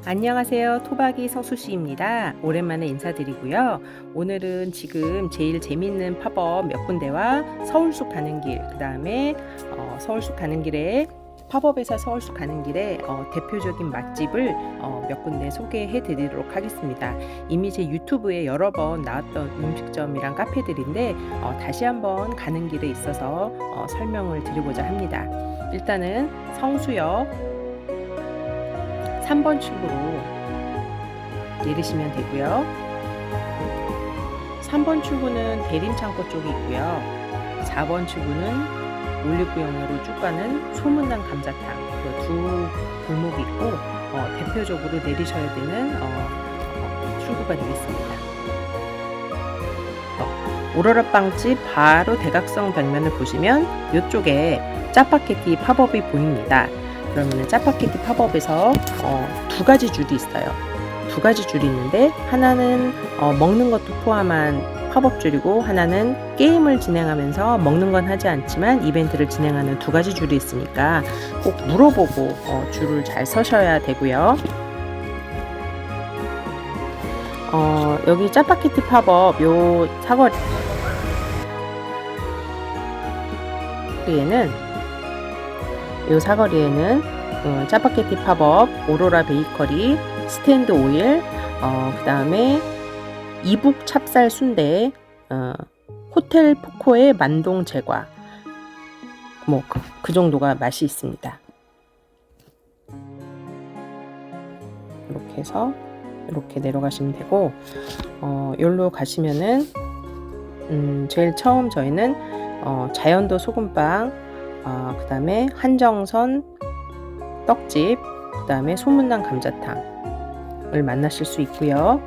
안녕하세요. 토박이 서수씨입니다. 오랜만에 인사드리고요. 오늘은 지금 제일 재밌는 팝업 몇 군데와 서울숲 가는 길, 그 다음에 서울숲 가는 길에 팝업에서 서울숲 가는 길에 대표적인 맛집을 몇 군데 소개해 드리도록 하겠습니다. 이미 제 유튜브에 여러 번 나왔던 음식점이랑 카페들인데 다시 한번 가는 길에 있어서 설명을 드리고자 합니다. 일단은 성수역 3번 출구로 내리시면 되고요. 3번 출구는 대림창고 쪽이 있고요. 4번 출구는 올리브영으로 쭉 가는 소문난 감자탕, 그 두 골목이 있고 대표적으로 내리셔야 되는 출구가 되겠습니다. 오로라 빵집 바로 대각선 벽면을 보시면 이쪽에 짜파게티 팝업이 보입니다. 그러면 짜파게티 팝업에서 두 가지 줄이 있어요. 두 가지 줄이 있는데 하나는 먹는 것도 포함한 팝업 줄이고 하나는 게임을 진행하면서 먹는 건 하지 않지만 이벤트를 진행하는 두 가지 줄이 있으니까 꼭 물어보고 줄을 잘 서셔야 되고요. 여기 짜파게티 팝업 요 사거리에는 짜파게티 팝업, 오로라 베이커리, 스탠드 오일, 그 다음에 이북 찹쌀 순대, 호텔 포코의 만동 제과, 뭐 그 정도가 맛이 있습니다. 이렇게 해서 이렇게 내려가시면 되고, 여기로 가시면은 제일 처음 저희는 자연도 소금빵, 그 다음에 한정선 떡집, 그 다음에 소문난 감자탕을 만나실 수 있고요.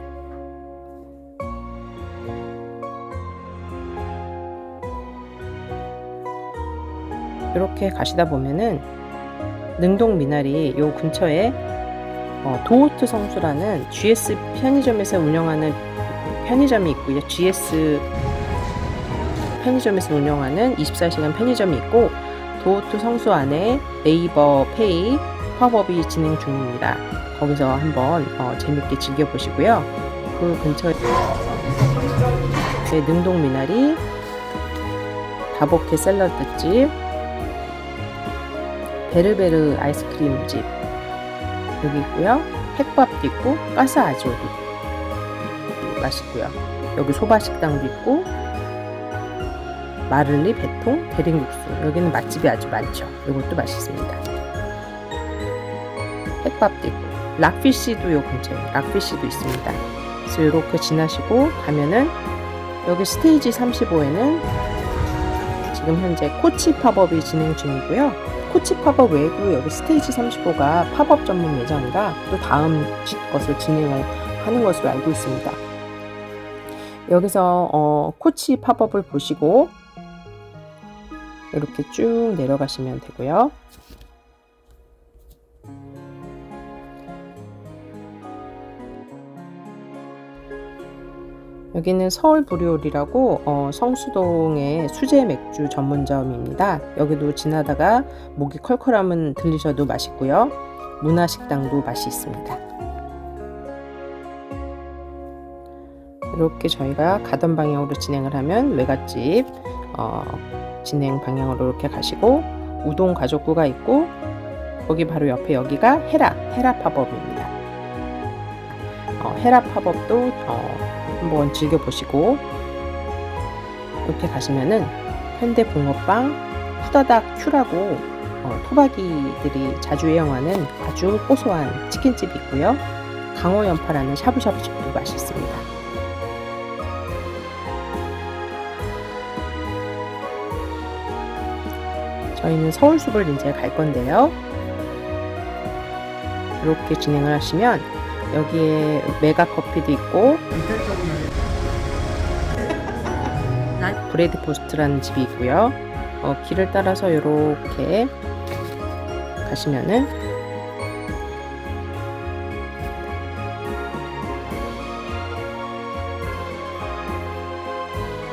이렇게 가시다 보면은 능동 미나리 요 근처에 도호트 성수라는 GS 편의점에서 운영하는 편의점이 있고요. GS 편의점에서 운영하는 24시간 편의점이 있고 도호트 성수 안에 네이버 페이 팝업이 진행 중입니다. 거기서 한번 재밌게 즐겨보시고요. 그 근처에 능동 미나리, 다복해 샐러드집, 베르베르 아이스크림집 여기 있고요. 핵밥도 있고 가스 아지오도 맛있고요. 여기 소바식당도 있고 마를리, 배통, 대ring국수 여기는 맛집이 아주 많죠. 이것도 맛있습니다. 핵밥도 있고 락피쉬도 요 근처에 락피쉬도 있습니다. 그래서 이렇게 지나시고 가면은 여기 스테이지 35에는 지금 현재 코치 팝업이 진행 중이고요. 코치 팝업 외에도 여기 스테이지 35가 팝업 전문 매장이라 또 다음 것을 진행을 하는 것으로 알고 있습니다. 여기서 코치 팝업을 보시고 이렇게 쭉 내려가시면 되고요. 여기는 서울브리올이라고 성수동의 수제 맥주 전문점입니다. 여기도 지나다가 목이 컬컬하면 들리셔도 맛있고요. 문화식당도 맛이 있습니다. 이렇게 저희가 가던 방향으로 진행을 하면 외갓집 진행 방향으로 이렇게 가시고 우동 가족구가 있고 거기 바로 옆에 여기가 헤라 팝업입니다. 헤라 팝업도 한번 즐겨보시고 이렇게 가시면은 현대붕어빵 후다닥 큐라고 토박이들이 자주 애용하는 아주 고소한 치킨집이 있고요. 강호연파라는 샤브샤브 집도 맛있습니다. 저희는 서울숲을 이제 갈 건데요. 이렇게 진행을 하시면 여기에 메가 커피도 있고 브레드 포스트라는 집이 있고요. 길을 따라서 이렇게 가시면은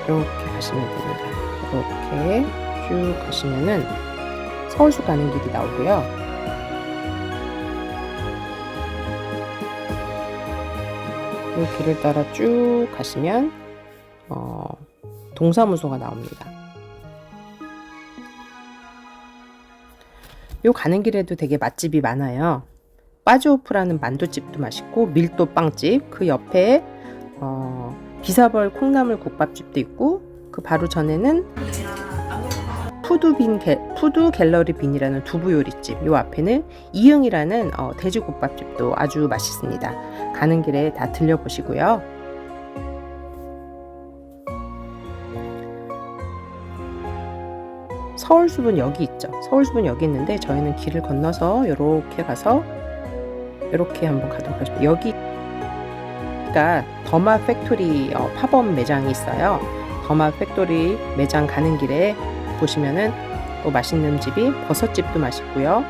이렇게 가시면 됩니다. 이렇게 쭉 가시면은 서울숲 가는 길이 나오고요. 이 길을 따라 쭉 가시면 동사무소가 나옵니다. 요 가는 길에도 되게 맛집이 많아요. 빠주오프라는 만두집도 맛있고 밀도빵집, 그 옆에 비사벌 콩나물 국밥집도 있고, 그 바로 전에는 푸드 갤러리 빈이라는 두부 요리집, 요 앞에는 이응이라는 돼지국밥집도 아주 맛있습니다. 가는 길에 다 들려보시고요. 서울숲은 여기 있죠. 서울숲은 여기 있는데 저희는 길을 건너서 이렇게 가서 이렇게 한번 가도록 하겠습니다. 여기가 더마 팩토리 팝업 매장이 있어요. 더마 팩토리 매장 가는 길에 보시면은 또 맛있는 집이 버섯집도 맛있고요.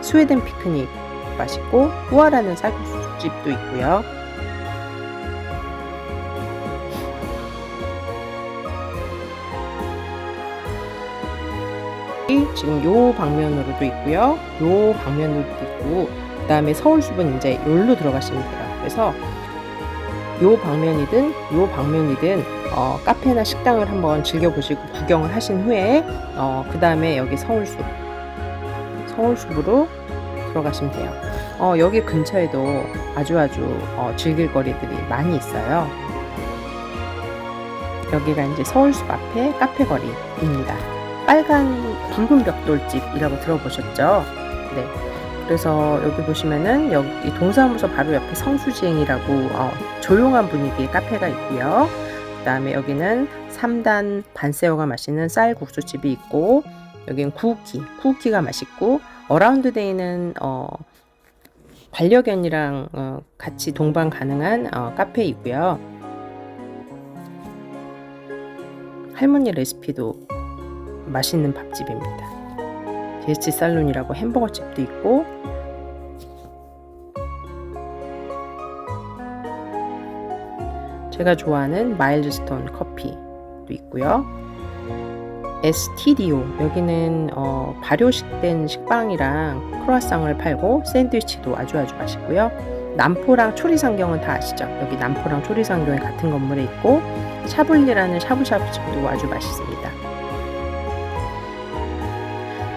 스웨덴 피크닉 맛있고, 우아라는 쌀국수집도 있고요. 지금 요 방면으로도 있고요. 요 방면으로도 있고, 그 다음에 서울숲은 이제 여기로 들어가시면 돼요. 그래서 요 방면이든 요 방면이든 카페나 식당을 한번 즐겨보시고 구경을 하신 후에 그 다음에 여기 서울숲으로 들어가시면 돼요. 여기 근처에도 아주 즐길 거리들이 많이 있어요. 여기가 이제 서울숲 앞에 카페 거리입니다. 붉은 벽돌집이라고 들어보셨죠? 네. 그래서 여기 보시면은 여기 동사무소 바로 옆에 성수지행이라고 조용한 분위기의 카페가 있고요. 그 다음에 여기는 3단 반새우가 맛있는 쌀국수집이 있고, 여기는 구우키가 맛있고, 어라운드데이는 반려견이랑 같이 동반 가능한 카페 있고요. 할머니 레시피도 맛있는 밥집입니다. 제치 살론이라고 햄버거집도 있고, 제가 좋아하는 마일드스톤 커피도 있고요. STDO, 여기는 발효식된 식빵이랑 크루아상을 팔고 샌드위치도 아주 맛있고요. 남포랑 초리상경은 다 아시죠? 여기 남포랑 초리상경이 같은 건물에 있고, 샤블리라는 샤브샤브집도 아주 맛있습니다.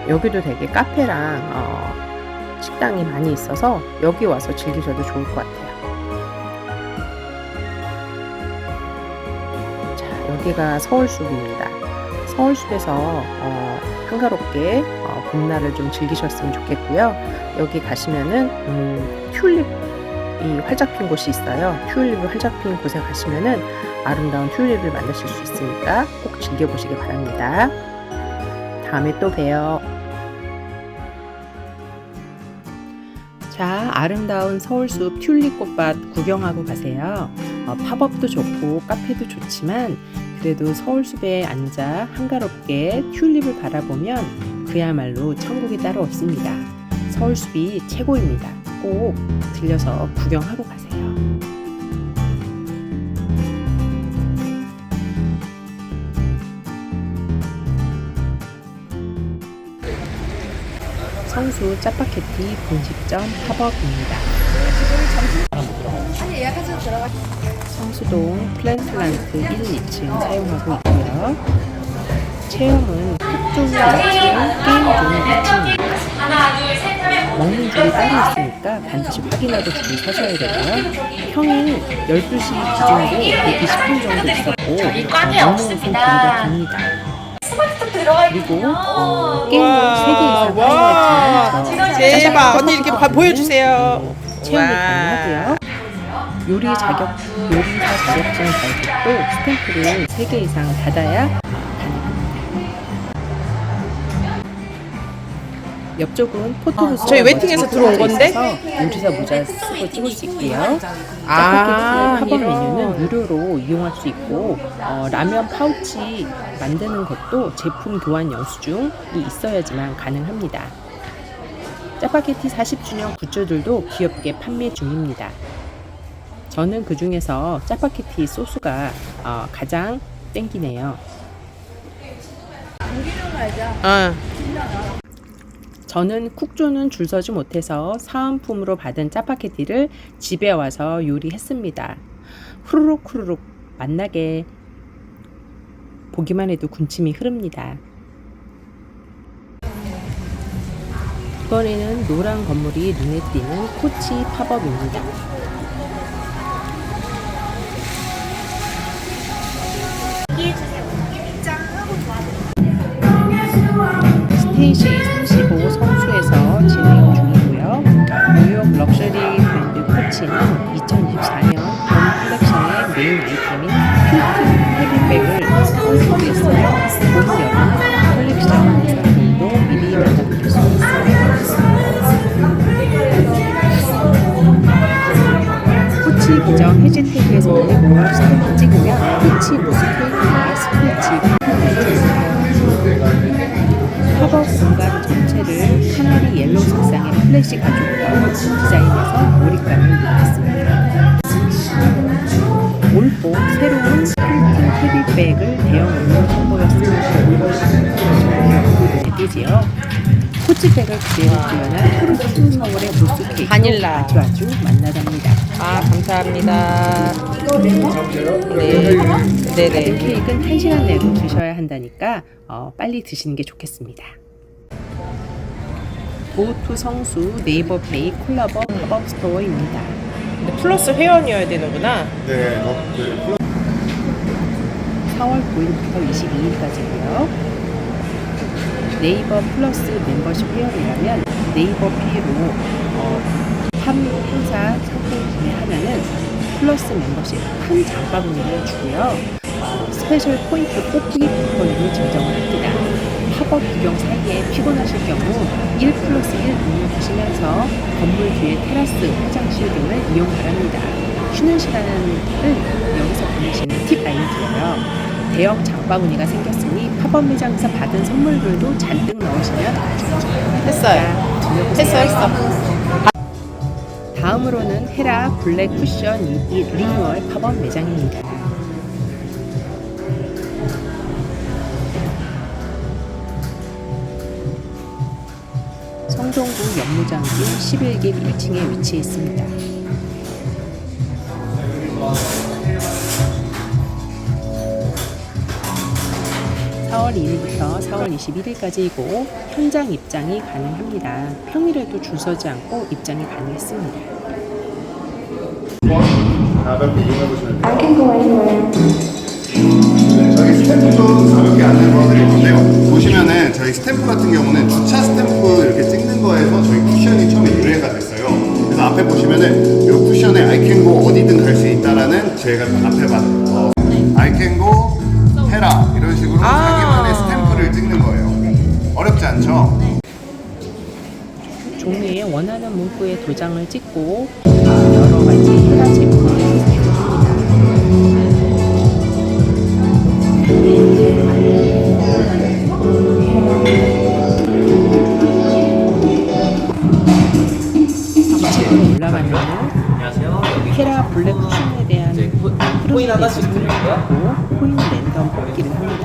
여기도 되게 카페랑 식당이 많이 있어서 여기 와서 즐기셔도 좋을 것 같아요. 자, 여기가 서울숲입니다. 서울숲에서 한가롭게 봄날을 좀 즐기셨으면 좋겠고요. 여기 가시면은 튤립이 활짝 핀 곳이 있어요. 튤립이 활짝 핀 곳에 가시면은 아름다운 튤립을 만나실 수 있으니까 꼭 즐겨보시기 바랍니다. 다음에 또 봬요. 자, 아름다운 서울숲 튤립 꽃밭 구경하고 가세요. 팝업도 좋고 카페도 좋지만 그래도 서울숲에 앉아 한가롭게 튤립을 바라보면 그야말로 천국이 따로 없습니다. 서울숲이 최고입니다. 꼭 들려서 구경하고 가세요. 성수 짜파게티 분식점 팝업입니다. 성수동 플랜트란트 1, 2층 사용하고 있고요. 체험은 흑종이 2층, 게임존이 2층입니다. 먹는 줄이 따로 있으니까 반드시 확인하고 줄을 서셔야 되고요. 형이 12시 기준으로 120분 정도 있었고 먹는 곳은 길이가 깁니다. 그리고 게임을 3개 이상 사용했지만 대박! 언니 이렇게 보여주세요. 체험이 가능하고요. 요리사 자격증 발급도 스탬프를 3개 이상 받아야 가능합니다. 옆쪽은 포토부스 저희 웨이팅에서 들어온 건데? 요리사 모자 쓰고 찍을 수 있고요. 짜파게티의 팝업 메뉴는 무료로 이용할 수 있고 라면 파우치 만드는 것도 제품 교환 영수증이 있어야지만 가능합니다. 짜파게티 40주년 굿즈들도 귀엽게 판매 중입니다. 저는 그 중에서 짜파게티 소스가 가장 땡기네요. 저는 쿡조는 줄 서지 못해서 사은품으로 받은 짜파게티를 집에 와서 요리했습니다. 후루룩 후루룩 만나게. 보기만 해도 군침이 흐릅니다. 이번에는 노란 건물이 눈에 띄는 코치 팝업입니다. 스테이지 35 성수에서 진행 중이고요. 뉴욕 럭셔리 브랜드 코치는 2024년 봄 컬렉션의 메인 아이템인 퀼트 헤비백을 선보였어요. 봄, 여름 컬렉션 상품도 미리 만나볼 수 있습니다. 코치 계정 해시태그에서는 모아 스탬프 찍으면 코치 무스 케이크와 스포츠 팝업 공간 전체를 카나리 옐로우 색상의 플래시 가죽으로 디자인해서 몰입감을 입혔습니다. 올봄 새로운 퀼트 헤비백을 대형으로 선보였습니다. 예쁘지요? 코치백을 그대로 구현한 푸르트 서울의 무스 케이크 바닐라. 아주 맛나답니다. 아, 감사합니다. 네. 다른 네네. 케이크는 1시간 내로 드셔야 한다니까 빨리 드시는 게 좋겠습니다. 고투 성수 네이버 페이 콜라보 팝업 스토어입니다. 근데 플러스 회원이어야 되는구나. 네, 4월 9일부터 22일까지고요. 네이버 플러스 멤버십 회원이라면 네이버 페이로 행사 상품 구매하면은 플러스 멤버십 큰 장바구니를 주고요. 스페셜 포인트 뽑기 쿠폰으로 증정을 합니다. 팝업 구경 사이에 피곤하실 경우 1+1 응용하시면서 건물 뒤에 테라스, 화장실 등을 이용 바랍니다. 쉬는 시간을 여기서 보내시는 팁 알려드려요. 대형 장바구니가 생겼으니 팝업 매장에서 받은 선물들도 잔뜩 넣으시면 아주 했어요. 했어. 다음으로는 헤라 블랙 쿠션 리뉴얼 팝업 매장입니다. 성동구 연무장길 11길 1층에 위치해 있습니다. (4월 2일부터 4월 21일까지이고) 현장 입장이 가능합니다. 평일에도 줄 서지 않고 입장이 가능했습니다. 가볍게 이용해보시면 돼요. 저희 스탬프 좀 가볍게 안내 보여드릴 건데요. 보시면은 저희 스탬프 같은 경우는 주차 스탬프 이렇게 찍는 거에서 저희 쿠션이 처음에 유래가 됐어요. 그래서 앞에 보시면은 이 쿠션에 I can go 어디든 갈 수 있다라는 제가 앞에 봤 I can go 헤라 이런 식으로 자기만의 스탬프를 찍는 거예요. 어렵지 않죠? 종류에 원하는 문구에 도장을 찍고 여러 가지 헤라 제품을 사용합니다. 지금 올라가는 헤라 블랙 쿠션에 대한 코인 하나씩 드릴게요. 그리고 코인 랜덤 뽑기를 합니다.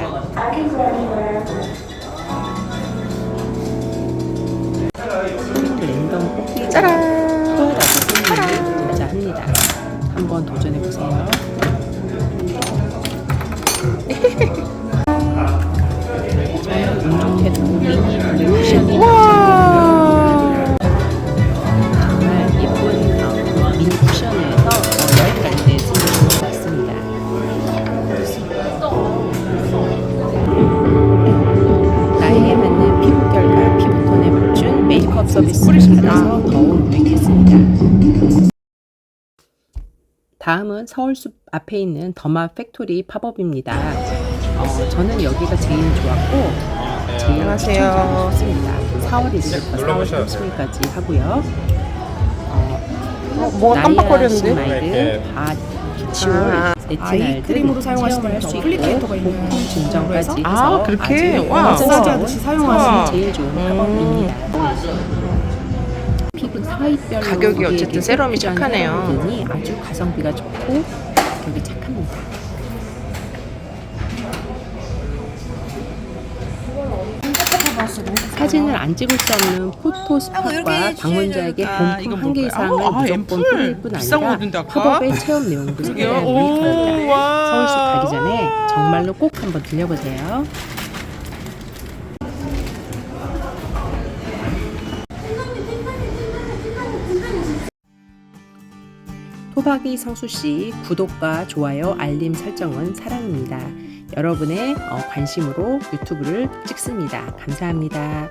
코인 랜덤 뽑기 짜란 등장합니다. 한번 도전해 보세요. 저는 운 좋게도 미니 블랙 쿠션이 와. 정말 예쁜 미니 쿠션에서 여기까지 내쓰는 것 같습니다. 나에게 맞는 피부결과 피부톤에 맞춘 메이크업 서비스를 받아서 더욱 유익했습니다. 다음은 서울숲 앞에 있는 더마 팩토리 팝업입니다. 저는 여기가 제일 좋았고 제일 안녕하세요. 추천드리고 싶습니다. 4월 1일부터 4월 30일까지 하고요. 뭐가 깜빡거렸는데? 나이아시마이드, 바치올, 아이 레티날 크림으로 등 사용하시는 체험을 할수 있고 애플리케이터가 있는 복분 증정까지 해서 아, 그렇게? 아주 와. 마사지 하듯이 사용하시는 제일 좋은 팝업입니다. 피부 타입별로 가격이 어쨌든 우리에게 세럼이 필요한 착하네요. 세럼이니 아주 가성비가 좋고 가격이 착합니다. 사진을 안 찍을 수 없는 포토 스팟과 방문자에게 본품 한 개 이상을 무조건 뿌릴 뿐 비싼 아니라 거던데, 아까? 팝업의 체험 내용도 그러게요. 상당히 오, 유익합니다. 와. 서울숲 가기 전에 정말로 꼭 한번 들려보세요. 토박이 성수씨 구독과 좋아요 알림 설정은 사랑입니다. 여러분의 관심으로 유튜브를 찍습니다. 감사합니다.